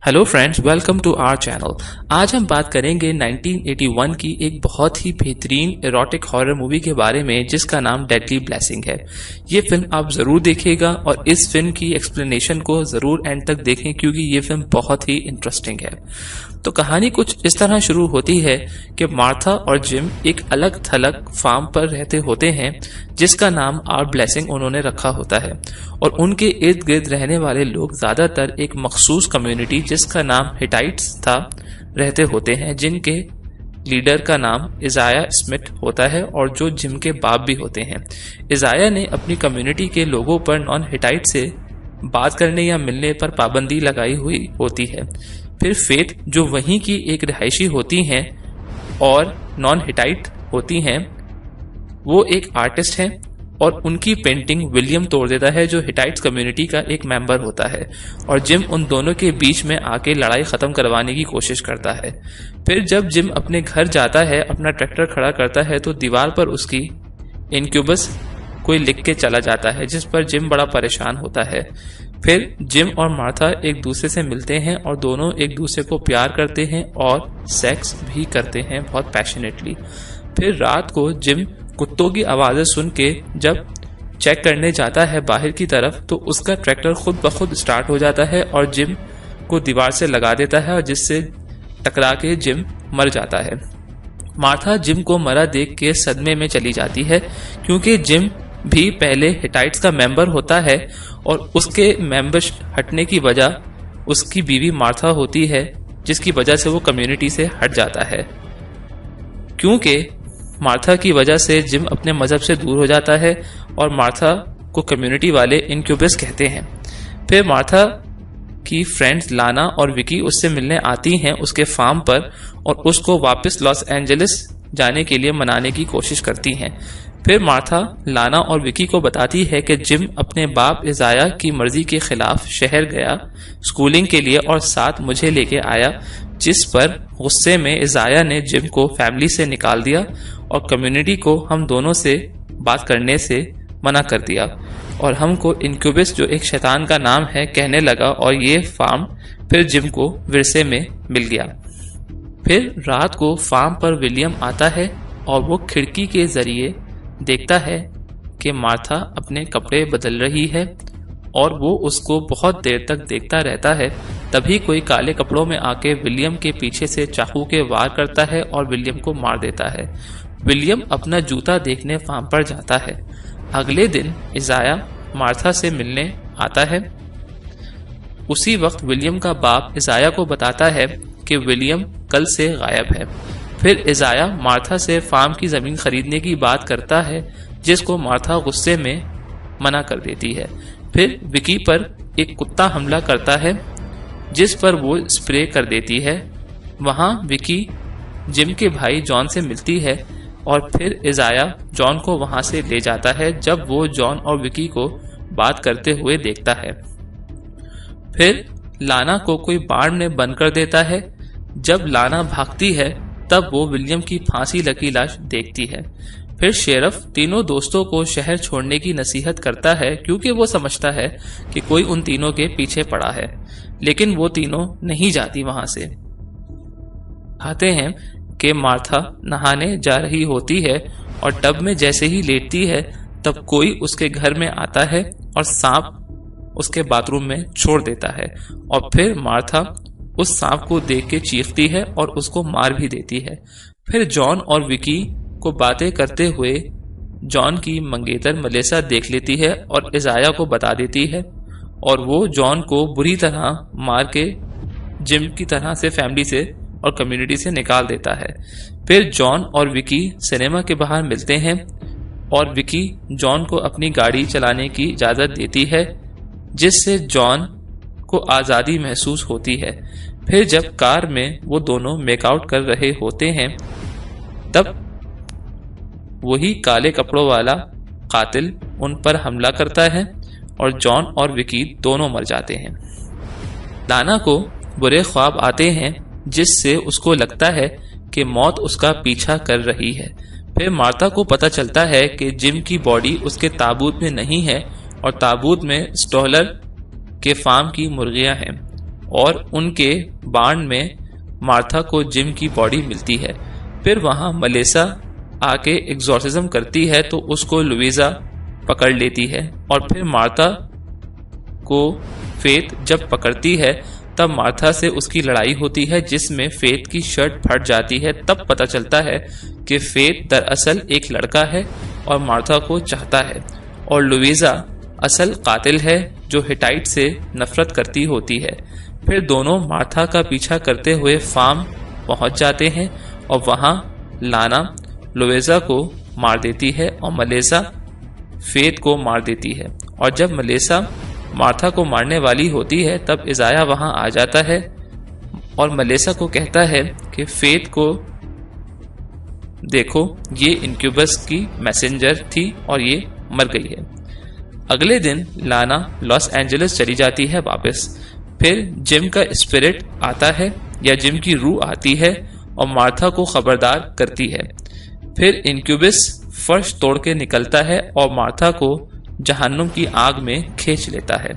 Hello friends, welcome to our channel. आज हम बात करेंगे 1981 की एक बहुत ही बेहतरीन एरोटिक हॉरर मूवी के बारे में जिसका नाम डेडली ब्लेसिंग है। ये फिल्म आप जरूर देखिएगा और इस फिल्म की एक्सप्लेनेशन को जरूर एंड तक देखें क्योंकि ये फिल्म बहुत ही इंटरेस्टिंग है। तो कहानी कुछ इस तरह शुरू होती है कि मार्था और जिम एक अलग थलग फार्म पर रहते होते हैं जिसका नाम आवर ब्लेसिंग उन्होंने रखा होता है और उनके इर्द गिर्द रहने वाले लोग ज्यादातर एक मखसूस कम्युनिटी जिसका नाम हिटाइट्स था रहते होते हैं, जिनके लीडर का नाम इजाया स्मिथ होता है और जो जिम के बाप भी होते हैं। इजाया ने अपनी कम्युनिटी के लोगों पर नॉन हिटाइट से बात करने या मिलने पर पाबंदी लगाई हुई होती है। फिर फेथ जो वहीं की एक रिहायशी होती हैं और नॉन हिटाइट होती हैं, वो एक आर्टिस्ट हैं और उनकी पेंटिंग विलियम तोड़ देता है जो हिटाइट्स कम्युनिटी का एक मेंबर होता है और जिम उन दोनों के बीच में आके लड़ाई खत्म करवाने की कोशिश करता है। फिर जब जिम अपने घर जाता है, अपना ट्रैक्टर खड़ा करता है तो दीवार पर उसकी इनक्यूबस कोई लिख के चला जाता है जिस पर जिम बड़ा परेशान होता है। फिर जिम और मार्था एक दूसरे से मिलते हैं और दोनों एक दूसरे को प्यार करते हैं और सेक्स भी करते हैं बहुत पैशनेटली। फिर रात को जिम कुत्तों की आवाजें सुन के जब चेक करने जाता है बाहर की तरफ तो उसका ट्रैक्टर खुद ब खुद स्टार्ट हो जाता है और जिम को दीवार से लगा देता है और जिससे टकरा के जिम मर जाता है। मार्था जिम को मरा देख के सदमे में चली जाती है क्योंकि जिम भी पहले हिटाइट्स का मेंबर होता है और उसके मेंबर हटने की वजह उसकी बीवी मार्था होती है जिसकी वजह से वो कम्युनिटी से हट जाता है। क्योंकि मार्था की वजह से जिम अपने मजहब से दूर हो जाता है और मार्था को कम्युनिटी वाले इनक्यूबस कहते हैं। फिर मार्था की फ्रेंड्स लाना और विकी उससे मिलने आती हैं उसके फार्म पर और उसको वापस लॉस एंजलिस जाने के लिए मनाने की कोशिश करती हैं। फिर मार्था लाना और विकी को बताती है कि जिम अपने बाप इजाया की मर्जी के खिलाफ शहर गया स्कूलिंग के लिए और साथ मुझे लेके आया, जिस पर गुस्से में इजाया ने जिम को फैमिली से निकाल दिया और कम्युनिटी को हम दोनों से बात करने से मना कर दिया और हमको इनक्यूबस जो एक शैतान का नाम है कहने लगा और ये फार्म फिर जिम को विरसे में मिल गया। फिर रात को फार्म पर विलियम आता है और वो खिड़की के जरिए देखता है कि मार्था अपने कपड़े बदल रही है और वो उसको बहुत देर तक देखता रहता है। तभी कोई काले कपड़ों में आके विलियम के पीछे से चाकू के वार करता है और विलियम को मार देता है। विलियम अपना जूता देखने फार्म पर जाता है। अगले दिन इजाया मार्था से मिलने आता है। उसी वक्त विलियम का बाप इजाया को बताता है कि विलियम कल से गायब है। फिर इजाया मार्था से फार्म की जमीन खरीदने की बात करता है जिसको मार्था गुस्से में मना कर देती है। फिर विकी पर एक कुत्ता हमला करता है जिस पर वो स्प्रे कर देती है। वहां विकी जिम के भाई जॉन से मिलती है और फिर इजाया जॉन को वहां से ले जाता है जब वो जॉन और विकी को बात करते हुए देखता है। फिर लाना को कोई बाड़ में बंद कर देता है। जब लाना भागती है तब वो विलियम की फांसी लगी लाश देखती है। फिर शेरफ तीनों दोस्तों को शहर छोड़ने की नसीहत करता है क्योंकि वो समझता है कि कोई उन तीनों के पीछे पड़ा है, लेकिन वो तीनों नहीं जाती वहां से। आते हैं कि मार्था नहाने जा रही होती है और टब में जैसे ही लेटती है तब कोई उसके घर में आता है और सांप उसके बाथरूम में छोड़ देता है और फिर मार्था उस सांप को देख के चीखती है और उसको मार भी देती है। फिर जॉन और विकी को बातें करते हुए जॉन की मंगेतर मलेसा देख लेती है और इजाया को बता देती है और वो जॉन को बुरी तरह मार के जिम की तरह से फैमिली से और कम्युनिटी से निकाल देता है। फिर जॉन और विकी सिनेमा के बाहर मिलते हैं और विकी जॉन को अपनी गाड़ी चलाने की इजाजत देती है जिससे जॉन को आजादी महसूस होती है। फिर जब कार में वो दोनों मेकआउट कर रहे होते हैं तब वही काले कपड़ों वाला कातिल उन पर हमला करता है और जॉन और विकी दोनों मर जाते हैं। लाना को बुरे ख्वाब आते हैं जिससे उसको लगता है कि मौत उसका पीछा कर रही है। फिर मार्था को पता चलता है कि जिम की बॉडी उसके ताबूत में नहीं है और ताबूत में स्टॉलर के फार्म की मुर्गियां हैं। और उनके बाण में मार्था को जिम की बॉडी मिलती है। फिर वहां मलेसा आके एग्जॉर्सिज्म करती है तो उसको लुइजा पकड़ लेती है और फिर मार्था को फेथ जब पकड़ती है तब मार्था से उसकी लड़ाई होती है जिसमें फेथ की शर्ट फट जाती है। तब पता चलता है कि फेथ दरअसल एक लड़का है और मार्था को चाहता है और लुइजा असल कातिल है जो हिटाइट से नफरत करती होती है। फिर दोनों मार्था का पीछा करते हुए फार्म पहुंच जाते हैं और वहां लाना लुइजा को मार देती है और मलेसा फेथ को मार देती है। और जब मलेसा मार्था को मारने वाली होती है तब इजाया वहां आ जाता है और मलेसा को कहता है कि फेथ को देखो, ये इनक्यूबस की मैसेंजर थी और ये मर गई है। अगले दिन लाना लॉस एंजलिस चली जाती है वापस। फिर जिम का स्पिरिट आता है या जिम की रूह आती है और मार्था को खबरदार करती है। फिर इनक्यूबस फर्श तोड़ के निकलता है और मार्था को जहन्नुम की आग में खींच लेता है।